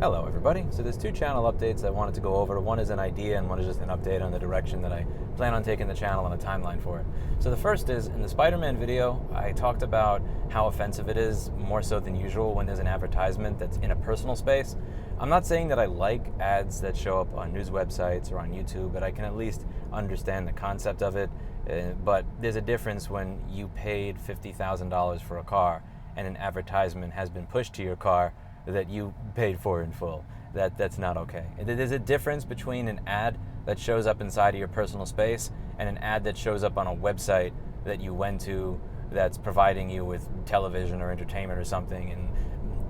Hello everybody. So there's two channel updates I wanted to go over. One is an idea and one is just an update on the direction that I plan on taking the channel and a timeline for it. So the first is, in the Spider-Man video, I talked about how offensive it is, more so than usual, when there's an advertisement that's in a personal space. I'm not saying that I like ads that show up on news websites or on YouTube, but I can at least understand the concept of it. But there's a difference when you paid $50,000 for a car and an advertisement has been pushed to your car that you paid for in full. That's not okay. There's a difference between an ad that shows up inside of your personal space and an ad that shows up on a website that you went to that's providing you with television or entertainment or something. And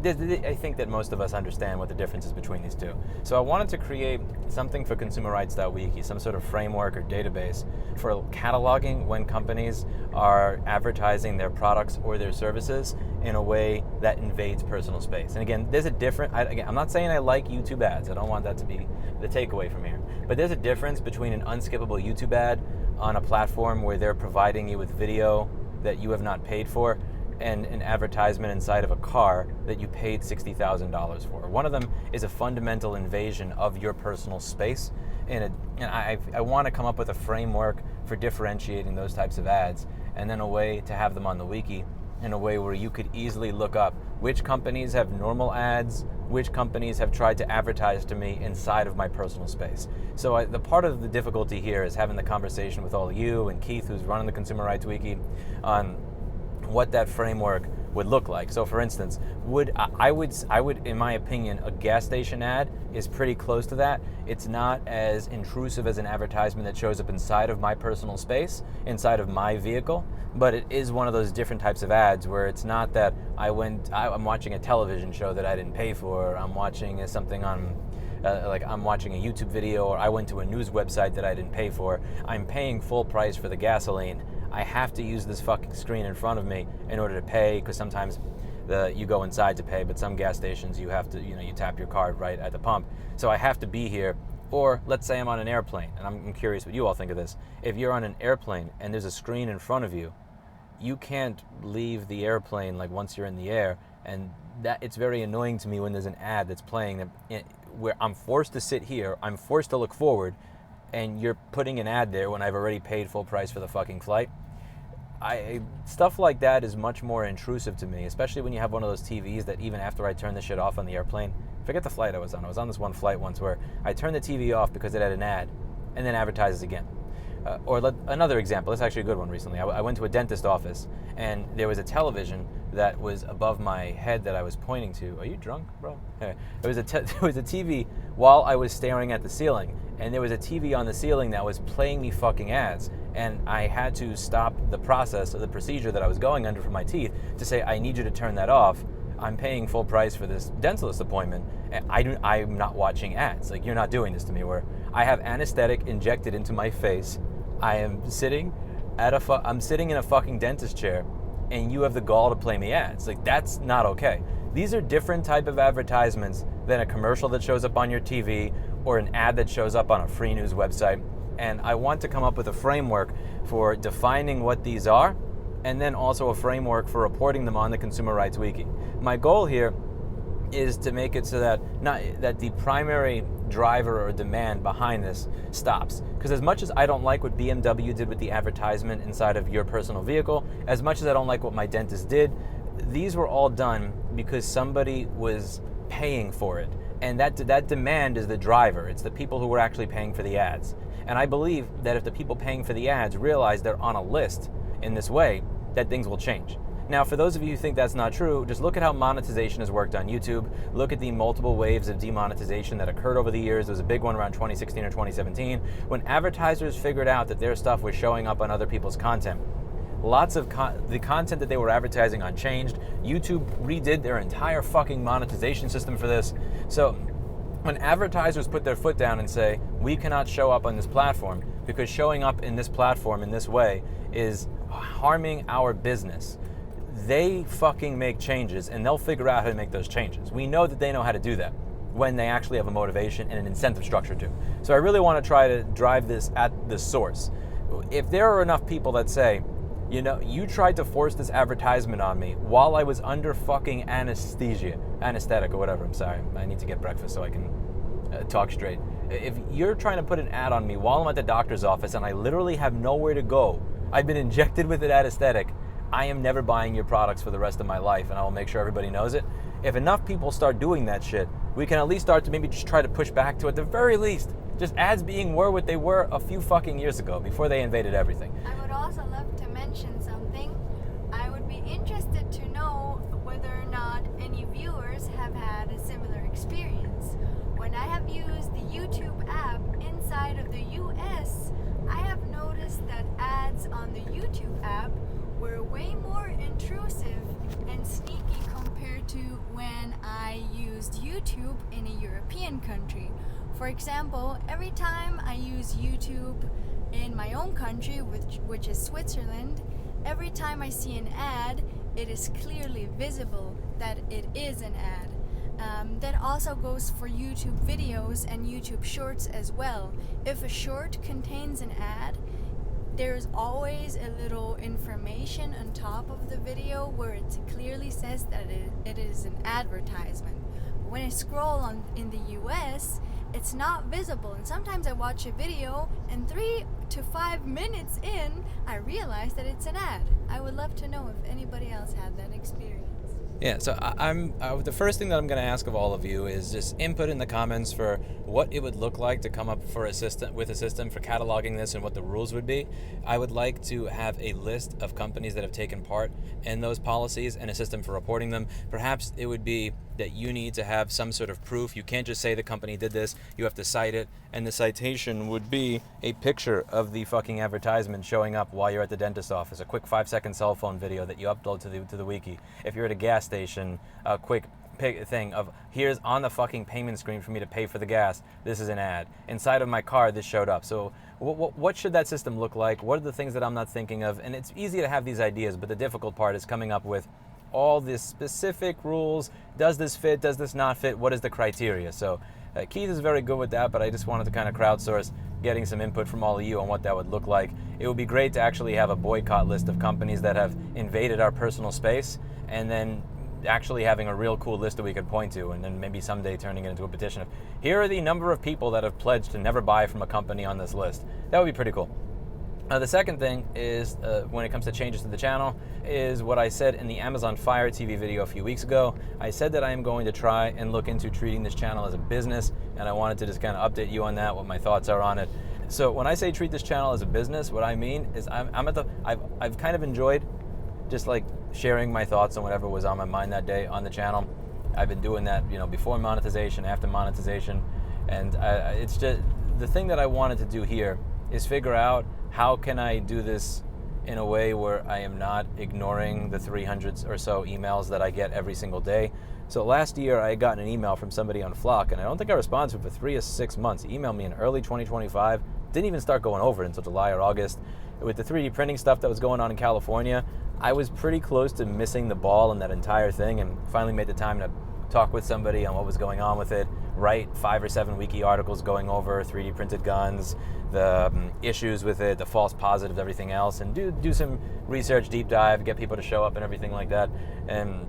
I think that most of us understand what the difference is between these two. So I wanted to create something for consumerrights.wiki, some sort of framework or database for cataloging when companies are advertising their products or their services in a way that invades personal space. And again, there's a difference. I'm not saying I like YouTube ads. I don't want that to be the takeaway from here. But there's a difference between an unskippable YouTube ad on a platform where they're providing you with video that you have not paid for, and an advertisement inside of a car that you paid $60,000 for. One of them is a fundamental invasion of your personal space, and I want to come up with a framework for differentiating those types of ads, and then a way to have them on the wiki in a way where you could easily look up which companies have normal ads, which companies have tried to advertise to me inside of my personal space. So the part of the difficulty here is having the conversation with all of you and Keith, who's running the Consumer Rights Wiki, on what that framework would look like. So for instance, I would, in my opinion, a gas station ad is pretty close to that. It's not as intrusive as an advertisement that shows up inside of my personal space, inside of my vehicle, but it is one of those different types of ads where it's not that I'm watching a television show that I didn't pay for, I'm watching something on like I'm watching a YouTube video, or I went to a news website that I didn't pay for. I'm paying full price for the gasoline. I have to use this fucking screen in front of me in order to pay, because sometimes you go inside to pay, but some gas stations you have to, you tap your card right at the pump. So I have to be here. Or let's say I'm on an airplane, and I'm curious what you all think of this. If you're on an airplane and there's a screen in front of you, you can't leave the airplane like once you're in the air, and that it's very annoying to me when there's an ad that's playing where I'm forced to sit here, I'm forced to look forward, and you're putting an ad there when I've already paid full price for the fucking flight. Stuff like that is much more intrusive to me, especially when you have one of those TVs that even after I turn the shit off on the airplane, forget the flight I was on this one flight once where I turned the TV off because it had an ad and then advertises again. Another example, this is actually a good one recently. I went to a dentist office and there was a television that was above my head that I was pointing to. Are you drunk, bro? Yeah. There was a TV while I was staring at the ceiling, and there was a TV on the ceiling that was playing me fucking ads, and I had to stop the process of the procedure that I was going under for my teeth to say, I need you to turn that off. I'm paying full price for this dentalist appointment, and I'm not watching ads. Like, you're not doing this to me, where I have anesthetic injected into my face. I am sitting I'm sitting in a fucking dentist chair, and you have the gall to play me ads. Like, that's not okay. These are different type of advertisements than a commercial that shows up on your TV or an ad that shows up on a free news website. And I want to come up with a framework for defining what these are, and then also a framework for reporting them on the Consumer Rights Wiki. My goal here is to make it so that that the primary driver or demand behind this stops. Because as much as I don't like what BMW did with the advertisement inside of your personal vehicle, as much as I don't like what my dentist did, these were all done because somebody was paying for it. And that demand is the driver. It's the people who were actually paying for the ads. And I believe that if the people paying for the ads realize they're on a list in this way, that things will change. Now, for those of you who think that's not true, just look at how monetization has worked on YouTube. Look at the multiple waves of demonetization that occurred over the years. There was a big one around 2016 or 2017 when advertisers figured out that their stuff was showing up on other people's content. Lots of the content that they were advertising on changed. YouTube redid their entire fucking monetization system for this. So when advertisers put their foot down and say, we cannot show up on this platform because showing up in this platform in this way is harming our business, they fucking make changes, and they'll figure out how to make those changes. We know that they know how to do that when they actually have a motivation and an incentive structure to. So I really want to try to drive this at the source. If there are enough people that say, You know, you tried to force this advertisement on me while I was under fucking anesthetic or whatever. I'm sorry. I need to get breakfast so I can talk straight. If you're trying to put an ad on me while I'm at the doctor's office and I literally have nowhere to go, I've been injected with an anesthetic, I am never buying your products for the rest of my life, and I will make sure everybody knows it. If enough people start doing that shit, we can at least start to maybe just try to push back to, at the very least, just ads being what they were a few fucking years ago before they invaded everything. I would also love to mention something. I would be interested to know whether or not any viewers have had a similar experience. When I have used the YouTube app inside of the US, I have noticed that ads on the YouTube app were way more intrusive and sneaky compared to when I used YouTube in a European country. For example, every time I use YouTube in my own country, which is Switzerland, every time I see an ad, it is clearly visible that it is an ad. That also goes for YouTube videos and YouTube shorts as well. If a short contains an ad, there's always a little information on top of the video where it clearly says that it is an advertisement. But when I scroll on in the US, it's not visible, and sometimes I watch a video and 3 to 5 minutes in, I realize that it's an ad. I would love to know if anybody else had that experience. Yeah, so the first thing that I'm going to ask of all of you is just input in the comments for what it would look like to come up with a system for cataloging this and what the rules would be. I would like to have a list of companies that have taken part in those policies and a system for reporting them. Perhaps it would be that you need to have some sort of proof. You can't just say the company did this, you have to cite it, and the citation would be a picture of the fucking advertisement showing up while you're at the dentist office, a quick 5-second cell phone video that you upload to the wiki. If you're at a gas station, a quick thing of, here's on the fucking payment screen for me to pay for the gas, this is an ad. Inside of my car, this showed up. So what should that system look like? What are the things that I'm not thinking of? And it's easy to have these ideas, but the difficult part is coming up with all these specific rules. Does this fit? Does this not fit? What is the criteria? So Keith is very good with that, but I just wanted to kind of crowdsource getting some input from all of you on what that would look like. It would be great to actually have a boycott list of companies that have invaded our personal space, and then actually having a real cool list that we could point to, and then maybe someday turning it into a petition of, here are the number of people that have pledged to never buy from a company on this list. That would be pretty cool. The second thing is, when it comes to changes to the channel, is what I said in the Amazon Fire TV video a few weeks ago. I said that I am going to try and look into treating this channel as a business, and I wanted to just kind of update you on that, what my thoughts are on it. So when I say treat this channel as a business, what I mean is I've kind of enjoyed just like sharing my thoughts on whatever was on my mind that day on the channel. I've been doing that, before monetization, after monetization, and it's just the thing that I wanted to do here is figure out how can I do this in a way where I am not ignoring the 300 or so emails that I get every single day. So last year I got an email from somebody on Flock, and I don't think I responded to it for 3 or 6 months. He emailed me in early 2025, didn't even start going over it until July or August. With the 3D printing stuff that was going on in California, I was pretty close to missing the ball in that entire thing, and finally made the time to talk with somebody on what was going on with it, write 5 or 7 wiki articles going over 3D printed guns, the issues with it, the false positives, everything else, and do some research, deep dive, get people to show up and everything like that. And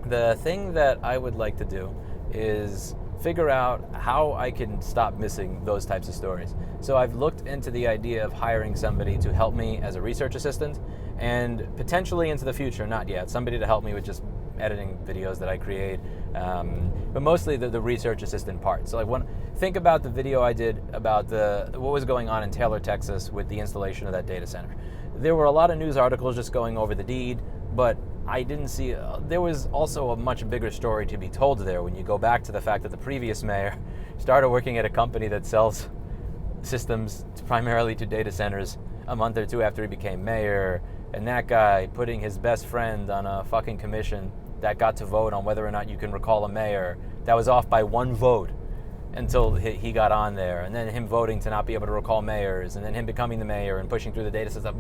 the thing that I would like to do is figure out how I can stop missing those types of stories. So I've looked into the idea of hiring somebody to help me as a research assistant, and potentially into the future, not yet, somebody to help me with just editing videos that I create, but mostly the research assistant part. So think about the video I did about what was going on in Taylor, Texas with the installation of that data center. There were a lot of news articles just going over the deed, but I didn't see, there was also a much bigger story to be told there when you go back to the fact that the previous mayor started working at a company that sells systems primarily to data centers a month or 2 after he became mayor, and that guy putting his best friend on a fucking commission that got to vote on whether or not you can recall a mayor that was off by 1 vote until he got on there, and then him voting to not be able to recall mayors, and then him becoming the mayor and pushing through the data stuff.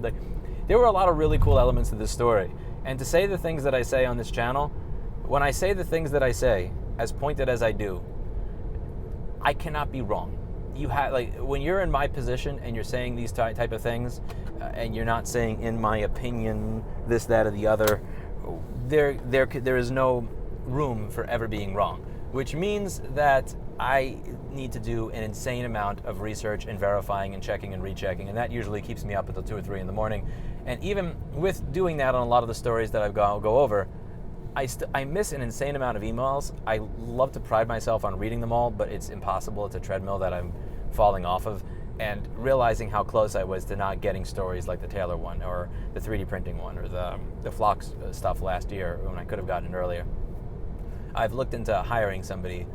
There were a lot of really cool elements to this story. And to say the things that I say on this channel, when I say the things that I say, as pointed as I do, I cannot be wrong. you have, like, when you're in my position and you're saying these type of things, and you're not saying, in my opinion, this, that, or the other, there is no room for ever being wrong, which means that I need to do an insane amount of research and verifying and checking and rechecking, and that usually keeps me up until 2 or 3 in the morning. And even with doing that on a lot of the stories that I go over, I miss an insane amount of emails. I love to pride myself on reading them all, but it's impossible. It's a treadmill that I'm falling off of, and realizing how close I was to not getting stories like the Taylor one, or the 3D printing one, or the Flox stuff last year when I could have gotten it earlier. I've looked into hiring somebody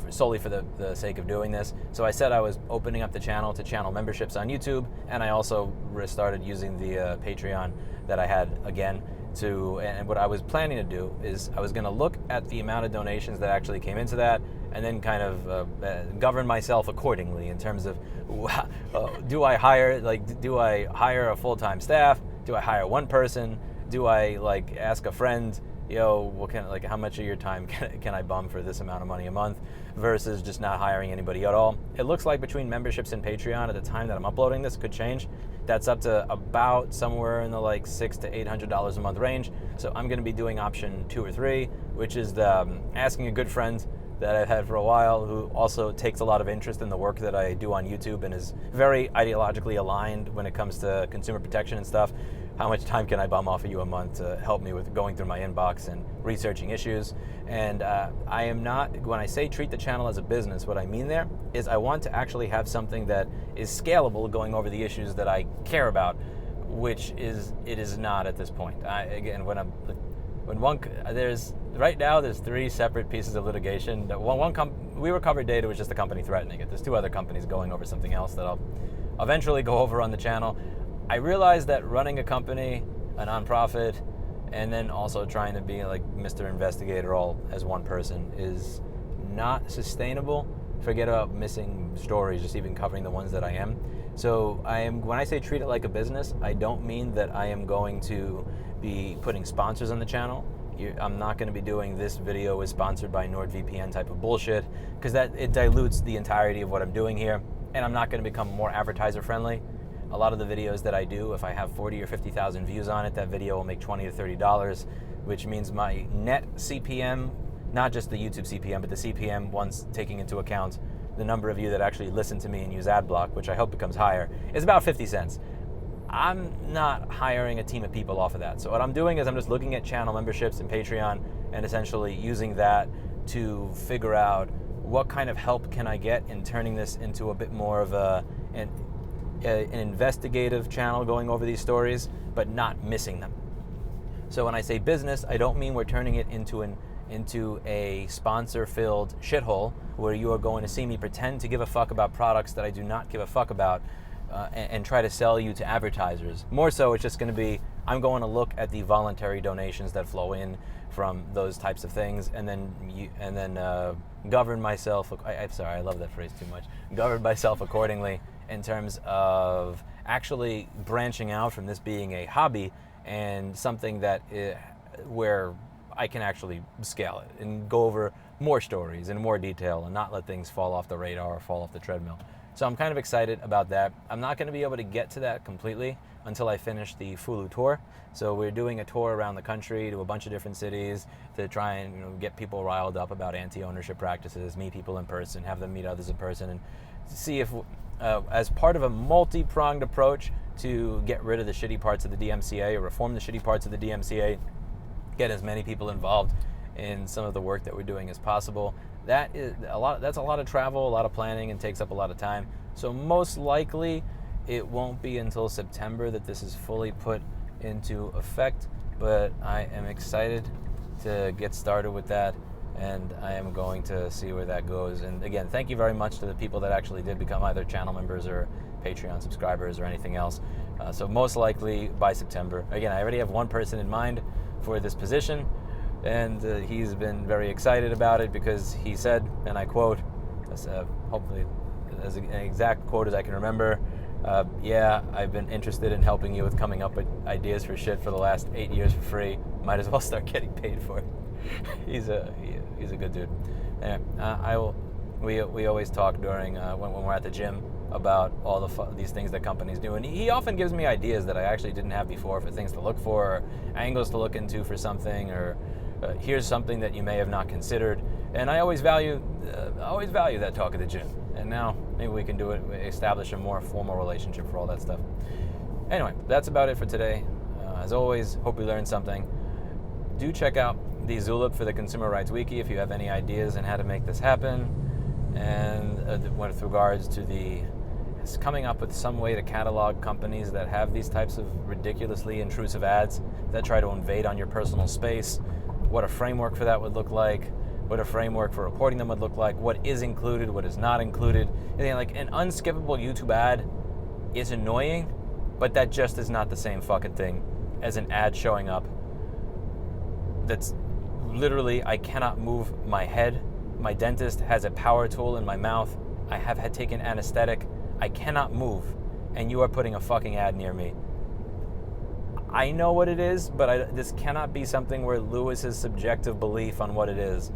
solely for the sake of doing this. So I said I was opening up the channel to channel memberships on YouTube, and I also started using the Patreon that I had again. And what I was planning to do is I was going to look at the amount of donations that actually came into that, and then kind of govern myself accordingly in terms of do I hire a full-time staff? Do I hire one person? Do I ask a friend, how much of your time can I bum for this amount of money a month, versus just not hiring anybody at all? It looks like between memberships and Patreon at the time that I'm uploading this could change. That's up to about somewhere in the $600 to $800 a month range. So I'm going to be doing option 2 or 3, which is asking a good friend that I've had for a while, who also takes a lot of interest in the work that I do on YouTube and is very ideologically aligned when it comes to consumer protection and stuff. How much time can I bum off of you a month to help me with going through my inbox and researching issues? And I am not, when I say treat the channel as a business, what I mean there is I want to actually have something that is scalable going over the issues that I care about, which it is not at this point. Right now there's 3 separate pieces of litigation. We Recovered Data was just the company threatening it. There's 2 other companies going over something else that I'll eventually go over on the channel. I realized that running a company, a nonprofit, and then also trying to be like Mr. Investigator all as one person is not sustainable. Forget about missing stories, just even covering the ones that I am. So when I say treat it like a business, I don't mean that I am going to be putting sponsors on the channel. I'm not going to be doing this video is sponsored by NordVPN type of bullshit, because it dilutes the entirety of what I'm doing here, and I'm not going to become more advertiser friendly. A lot of the videos that I do, if I have 40 or 50,000 views on it, that video will make $20 to $30, which means my net CPM, not just the YouTube CPM, but the CPM once taking into account the number of you that actually listen to me and use AdBlock, which I hope becomes higher, is about 50 cents. I'm not hiring a team of people off of that. So what I'm doing is I'm just looking at channel memberships and Patreon and essentially using that to figure out what kind of help can I get in turning this into a bit more of an investigative channel going over these stories, but not missing them. So when I say business, I don't mean we're turning it into a sponsor-filled shithole where you are going to see me pretend to give a fuck about products that I do not give a fuck about and try to sell you to advertisers. More so, it's just going to be, I'm going to look at the voluntary donations that flow in from those types of things, and then govern myself. I'm sorry, I love that phrase too much. Govern myself accordingly in terms of actually branching out from this being a hobby and something that where I can actually scale it and go over more stories in more detail and not let things fall off the radar or fall off the treadmill. So I'm kind of excited about that. I'm not going to be able to get to that completely until I finish the Fulu tour. So we're doing a tour around the country to a bunch of different cities to try and get people riled up about anti-ownership practices, meet people in person, have them meet others in person, and see if, as part of a multi-pronged approach to get rid of the shitty parts of the DMCA or reform the shitty parts of the DMCA, get as many people involved in some of the work that we're doing as possible. That's a lot of travel, a lot of planning, and takes up a lot of time. So most likely it won't be until September that this is fully put into effect, but I am excited to get started with that, and I am going to see where that goes. And again, thank you very much to the people that actually did become either channel members or Patreon subscribers or anything else. So most likely by September. Again, I already have one person in mind for this position, and he's been very excited about it because he said, and I quote, hopefully as an exact quote as I can remember, yeah, I've been interested in helping you with coming up with ideas for shit for the last 8 years for free. Might as well start getting paid for it. He's a good dude. Anyway, I will We always talk during when we're at the gym about all these things that companies do, and he often gives me ideas that I actually didn't have before for things to look for, or angles to look into for something, or here's something that you may have not considered. And I always value that talk at the gym. And now maybe we can do it, establish a more formal relationship for all that stuff. Anyway, that's about it for today. As always, hope you learned something. Do check out the Zulip for the Consumer Rights Wiki if you have any ideas on how to make this happen. And with regards to coming up with some way to catalog companies that have these types of ridiculously intrusive ads that try to invade on your personal space, what a framework for that would look like, what a framework for reporting them would look like, what is included, what is not included. And like an unskippable YouTube ad is annoying, but that just is not the same fucking thing as an ad showing up that's literally, I cannot move my head. My dentist has a power tool in my mouth. I have had taken anesthetic. I cannot move, and you are putting a fucking ad near me. I know what it is, but this cannot be something where Lewis's subjective belief on what it is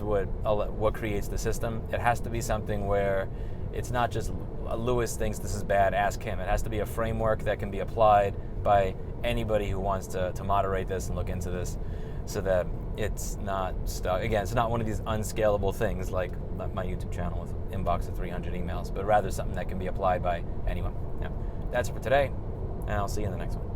what creates the system. It has to be something where it's not just Lewis thinks this is bad, ask him. It has to be a framework that can be applied by anybody who wants to moderate this and look into this, so that it's not stuck. Again, it's not one of these unscalable things like my YouTube channel with inbox of 300 emails, but rather something that can be applied by anyone. Now, that's it for today, and I'll see you in the next one.